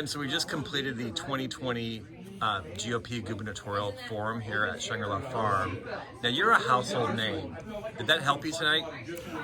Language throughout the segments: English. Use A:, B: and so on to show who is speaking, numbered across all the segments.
A: Ben, so we just completed the 2020 GOP Gubernatorial Forum here at Shangri-La Farm. Now, you're a household name. Did that help you tonight?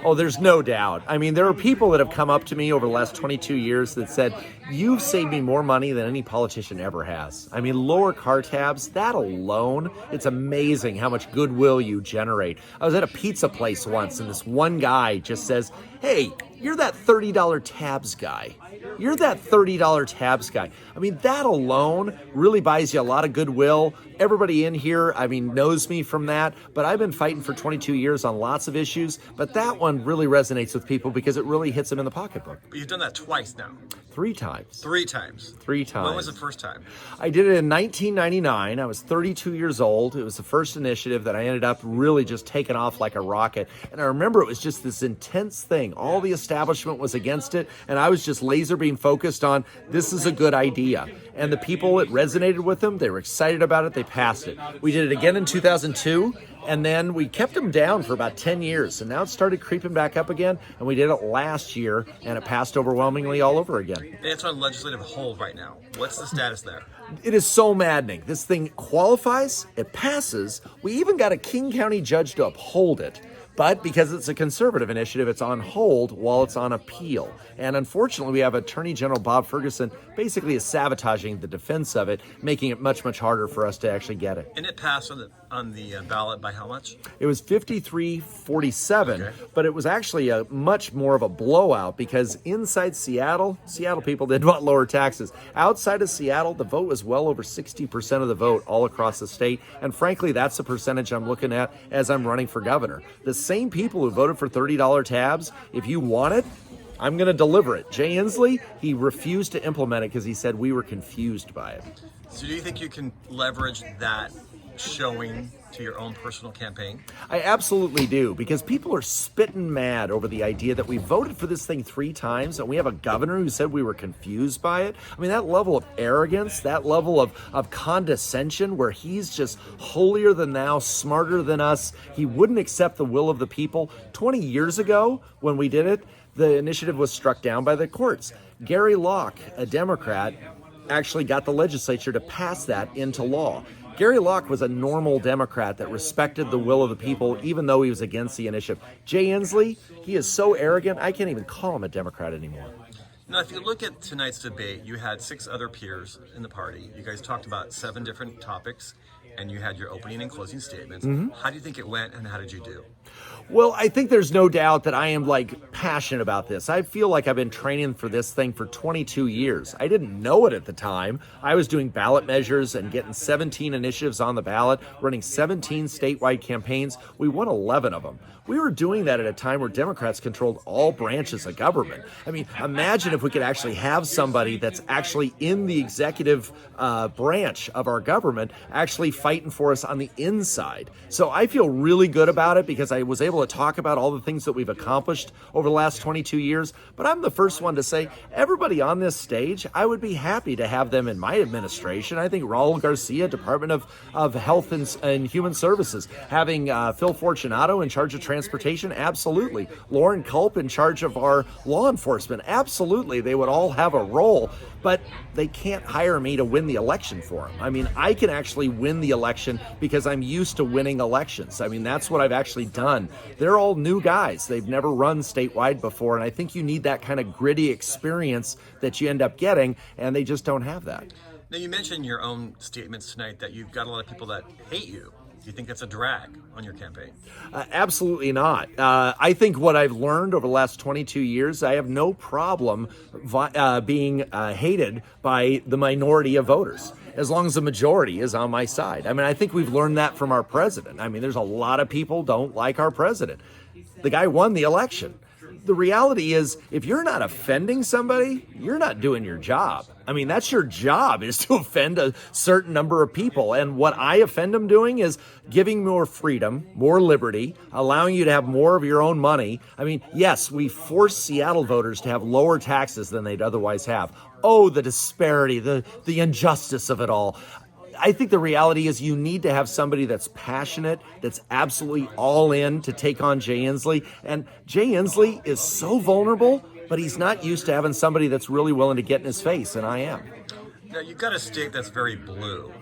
B: Oh, there's no doubt. I mean, there are people that have come up to me over the last 22 years that said, you've saved me more money than any politician ever has. I mean, lower car tabs, that alone, it's amazing how much goodwill you generate. I was at a pizza place once, and this one guy just says, hey, you're that $30 tabs guy. You're that $30 tabs guy. I mean, that alone really buys you a lot of goodwill. Everybody in here, I mean, knows me from that, but I've been fighting for 22 years on lots of issues, but that one really resonates with people because it really hits them in the pocketbook.
A: But you've done that twice now.
B: 3 times.
A: 3 times.
B: 3 times.
A: When was the first time?
B: I did it in 1999. I was 32 years old. It was the first initiative that I ended up really just taking off like a rocket. And I remember it was just this intense thing. All the establishment was against it, and I was just laser beam focused on this is a good idea. And the people, it resonated with them. They were excited about it. They passed it. We did it again in 2002. And then we kept them down for about 10 years. And now it started creeping back up again. And we did it last year, and it passed overwhelmingly all over again.
A: And it's on legislative hold right now. What's the status there?
B: It is so maddening. This thing qualifies, it passes. We even got a King County judge to uphold it. But because it's a conservative initiative, it's on hold while it's on appeal. And unfortunately, we have Attorney General Bob Ferguson basically is sabotaging the defense of it, making it much, much harder for us to actually get it.
A: And it passed on the ballot by how much?
B: It was 53-47,
A: okay.
B: But it was actually a much more of a blowout because inside Seattle people did want lower taxes. Outside of Seattle, the vote was well over 60% of the vote all across the state. And frankly, that's the percentage I'm looking at as I'm running for governor. The same people who voted for $30 tabs, if you want it, I'm going to deliver it. Jay Inslee, he refused to implement it because he said we were confused by it.
A: So do you think you can leverage that showing to your own personal campaign?
B: I absolutely do, because people are spitting mad over the idea that we voted for this thing 3 times and we have a governor who said we were confused by it. I mean, that level of arrogance, that level of condescension where he's just holier than thou, smarter than us. He wouldn't accept the will of the people. 20 years ago when we did it, the initiative was struck down by the courts. Gary Locke, a Democrat, actually got the legislature to pass that into law. Gary Locke was a normal Democrat that respected the will of the people, even though he was against the initiative. Jay Inslee, he is so arrogant, I can't even call him a Democrat anymore.
A: Now, if you look at tonight's debate, you had 6 other peers in the party. You guys talked about 7 different topics, and you had your opening and closing statements. Mm-hmm. How do you think it went, and how did you do?
B: Well, I think there's no doubt that I am passionate about this. I feel like I've been training for this thing for 22 years. I didn't know it at the time. I was doing ballot measures and getting 17 initiatives on the ballot, running 17 statewide campaigns. We won 11 of them. We were doing that at a time where Democrats controlled all branches of government. I mean, imagine if we could actually have somebody that's actually in the executive branch of our government actually fighting for us on the inside. So I feel really good about it because I was able to talk about all the things that we've accomplished over the last 22 years. But I'm the first one to say, everybody on this stage, I would be happy to have them in my administration. I think Raul Garcia, Department of Health and Human Services, having Phil Fortunato in charge of transportation, absolutely. Lauren Culp in charge of our law enforcement, absolutely. They would all have a role, but they can't hire me to win the election for them. I mean, I can actually win the election because I'm used to winning elections. I mean, that's what I've actually done. They're all new guys. They've never run statewide before, and I think you need that kind of gritty experience that you end up getting, and they just don't have that.
A: Now, you mentioned in your own statements tonight that you've got a lot of people that hate you. Do you think that's a drag on your campaign?
B: Absolutely not. I think what I've learned over the last 22 years, I have no problem being hated by the minority of voters, as long as the majority is on my side. I mean, I think we've learned that from our president. I mean, there's a lot of people don't like our president. The guy won the election. The reality is, if you're not offending somebody, you're not doing your job. I mean, that's your job, is to offend a certain number of people. And what I offend them doing is giving more freedom, more liberty, allowing you to have more of your own money. I mean, yes, we force Seattle voters to have lower taxes than they'd otherwise have. Oh, the disparity, the injustice of it all. I think the reality is you need to have somebody that's passionate, that's absolutely all in to take on Jay Inslee. And Jay Inslee is so vulnerable, but he's not used to having somebody that's really willing to get in his face, and I am.
A: Now, you've got a state that's very blue.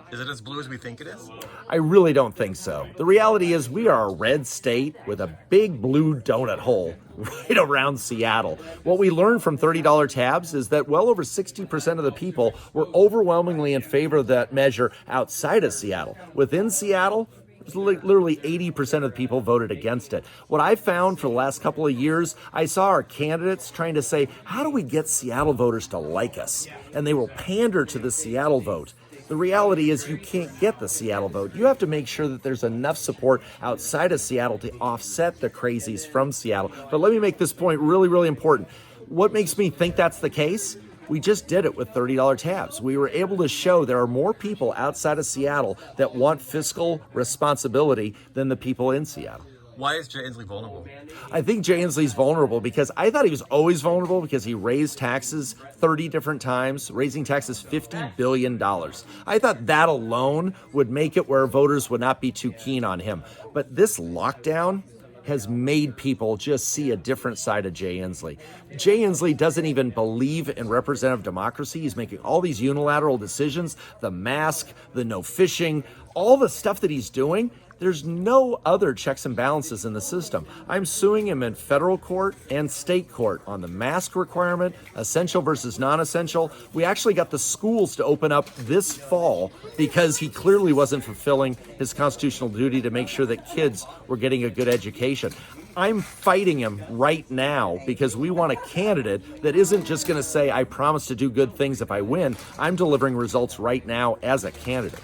A: Is it as blue as we think it is?
B: I really don't think so. The reality is we are a red state with a big blue donut hole right around Seattle. What we learned from $30 tabs is that well over 60% of the people were overwhelmingly in favor of that measure outside of Seattle. Within Seattle, literally 80% of the people voted against it. What I found for the last couple of years, I saw our candidates trying to say, how do we get Seattle voters to like us? And they will pander to the Seattle vote. The reality is you can't get the Seattle vote. You have to make sure that there's enough support outside of Seattle to offset the crazies from Seattle. But let me make this point really, really important. What makes me think that's the case? We just did it with $30 tabs. We were able to show there are more people outside of Seattle that want fiscal responsibility than the people in Seattle.
A: Why is Jay Inslee vulnerable?
B: I think Jay Inslee's vulnerable because I thought he was always vulnerable because he raised taxes 30 different times, raising taxes $50 billion. I thought that alone would make it where voters would not be too keen on him. But this lockdown has made people just see a different side of Jay Inslee. Jay Inslee doesn't even believe in representative democracy. He's making all these unilateral decisions, the mask, the no fishing, all the stuff that he's doing. There's no other checks and balances in the system. I'm suing him in federal court and state court on the mask requirement, essential versus non-essential. We actually got the schools to open up this fall because he clearly wasn't fulfilling his constitutional duty to make sure that kids were getting a good education. I'm fighting him right now because we want a candidate that isn't just going to say, I promise to do good things if I win. I'm delivering results right now as a candidate.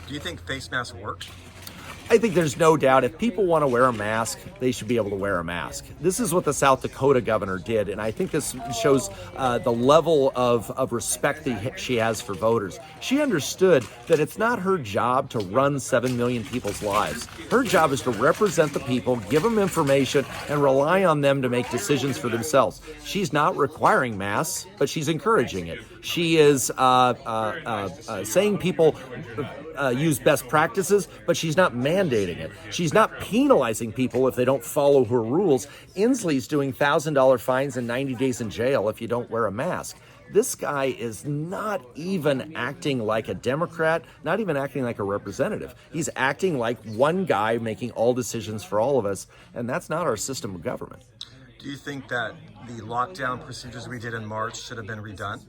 A: Do you think face masks work?
B: I think there's no doubt if people want to wear a mask, they should be able to wear a mask. This is what the South Dakota governor did, and I think this shows the level of respect that she has for voters. She understood that it's not her job to run 7 million people's lives. Her job is to represent the people, give them information, and rely on them to make decisions for themselves. She's not requiring masks, but she's encouraging it. She is saying people use best practices, but she's not mandating it. She's not penalizing people if they don't follow her rules. Inslee's doing $1,000 fines and 90 days in jail if you don't wear a mask. This guy is not even acting like a Democrat, not even acting like a representative. He's acting like one guy making all decisions for all of us, and that's not our system of government.
A: Do you think that the lockdown procedures we did in March should have been redone?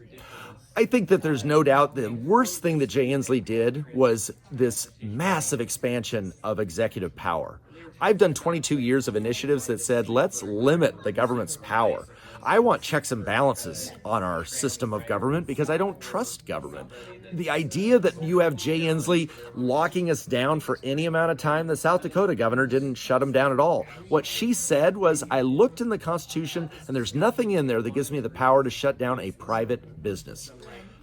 B: I think that there's no doubt the worst thing that Jay Inslee did was this massive expansion of executive power. I've done 22 years of initiatives that said, let's limit the government's power. I want checks and balances on our system of government because I don't trust government. The idea that you have Jay Inslee locking us down for any amount of time, the South Dakota governor didn't shut him down at all. What she said was, I looked in the Constitution and there's nothing in there that gives me the power to shut down a private business.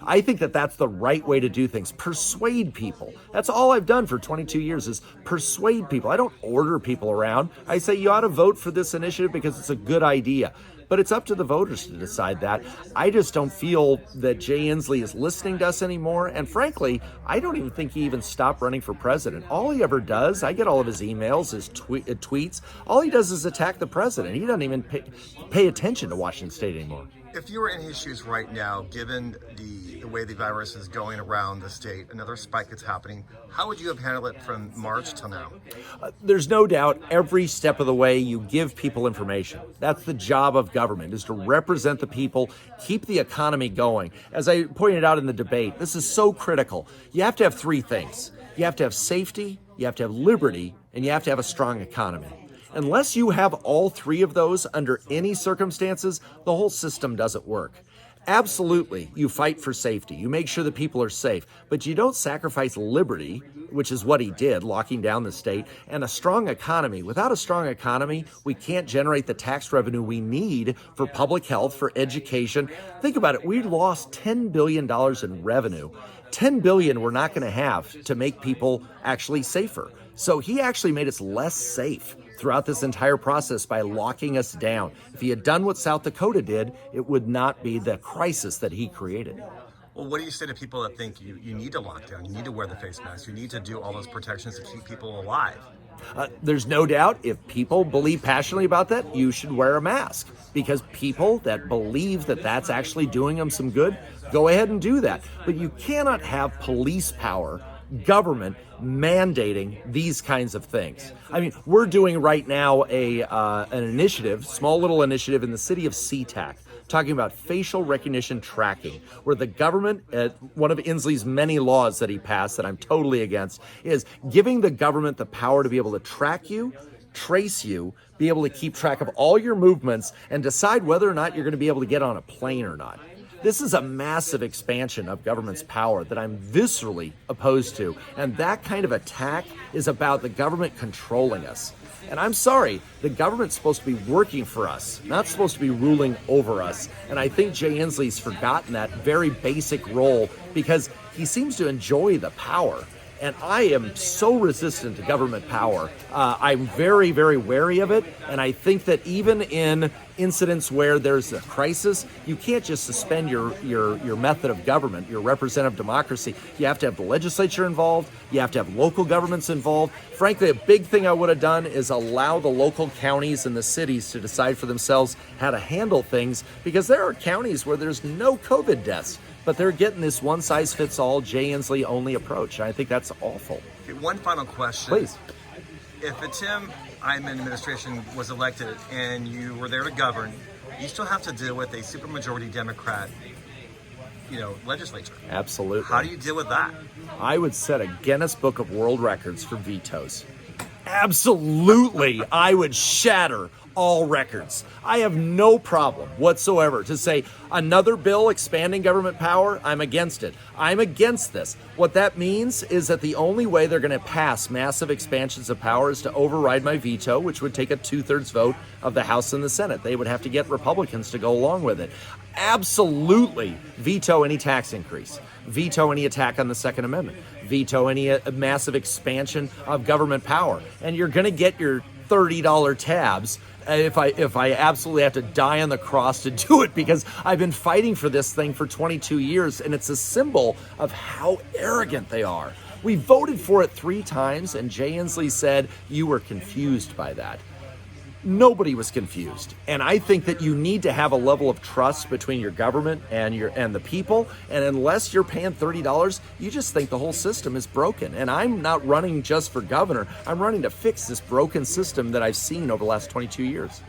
B: I think that that's the right way to do things. Persuade people. That's all I've done for 22 years is persuade people. I don't order people around. I say you ought to vote for this initiative because it's a good idea. But it's up to the voters to decide that. I just don't feel that Jay Inslee is listening to us anymore. And frankly, I don't even think he even stopped running for president. All he ever does, I get all of his emails, his tweets. All he does is attack the president. He doesn't even pay attention to Washington State anymore.
A: If you were in his shoes right now, given the way the virus is going around the state, another spike that's happening, how would you have handled it from March till now?
B: There's no doubt every step of the way you give people information. That's the job of government, is to represent the people, keep the economy going. As I pointed out in the debate, this is so critical. You have to have three things. You have to have safety, you have to have liberty, and you have to have a strong economy. Unless you have all three of those under any circumstances, the whole system doesn't work. Absolutely, you fight for safety. You make sure that people are safe, but you don't sacrifice liberty, which is what he did, locking down the state, and a strong economy. Without a strong economy, we can't generate the tax revenue we need for public health, for education. Think about it. We lost $10 billion in revenue. $10 billion we're not going to have to make people actually safer. So he actually made us less safe throughout this entire process by locking us down. If he had done what South Dakota did, it would not be the crisis that he created.
A: Well, what do you say to people that think you need to lock down, you need to wear the face mask, you need to do all those protections to keep people alive?
B: There's no doubt if people believe passionately about that, you should wear a mask, because people that believe that that's actually doing them some good, Go ahead and do that. But you cannot have police power, government mandating these kinds of things. I mean, we're doing right now an initiative, small little initiative in the city of SeaTac, talking about facial recognition tracking, where the government, one of Inslee's many laws that he passed that I'm totally against, is giving the government the power to be able to track you, trace you, be able to keep track of all your movements, and decide whether or not you're going to be able to get on a plane or not. This is a massive expansion of government's power that I'm viscerally opposed to. And that kind of attack is about the government controlling us. And I'm sorry, the government's supposed to be working for us, not supposed to be ruling over us. And I think Jay Inslee's forgotten that very basic role because he seems to enjoy the power. And I am so resistant to government power. I'm very, very wary of it. And I think that even in incidents where there's a crisis, you can't just suspend your method of government, your representative democracy. You have to have the legislature involved. You have to have local governments involved. Frankly, a big thing I would have done is allow the local counties and the cities to decide for themselves how to handle things, because there are counties where there's no COVID deaths, but they're getting this one-size-fits-all, Jay Inslee only approach. And I think that's awful.
A: Okay, one final question.
B: Please.
A: If the Tim Eyman administration was elected and you were there to govern, you still have to deal with a supermajority Democrat, legislature.
B: Absolutely.
A: How do you deal with that?
B: I would set a Guinness Book of World Records for vetoes. Absolutely. I would shatter all records. I have no problem whatsoever to say another bill expanding government power, I'm against it. I'm against this. What that means is that the only way they're going to pass massive expansions of power is to override my veto, which would take a 2/3 vote of the House and the Senate. They would have to get Republicans to go along with it. Absolutely veto any tax increase. Veto any attack on the Second Amendment. Veto any massive expansion of government power. And you're going to get your $30 tabs if I absolutely have to die on the cross to do it, because I've been fighting for this thing for 22 years, and it's a symbol of how arrogant they are. We voted for it 3 times, and Jay Inslee said you were confused by that. Nobody was confused. And I think that you need to have a level of trust between your government and the people. And unless you're paying $30, you just think the whole system is broken. And I'm not running just for governor. I'm running to fix this broken system that I've seen over the last 22 years.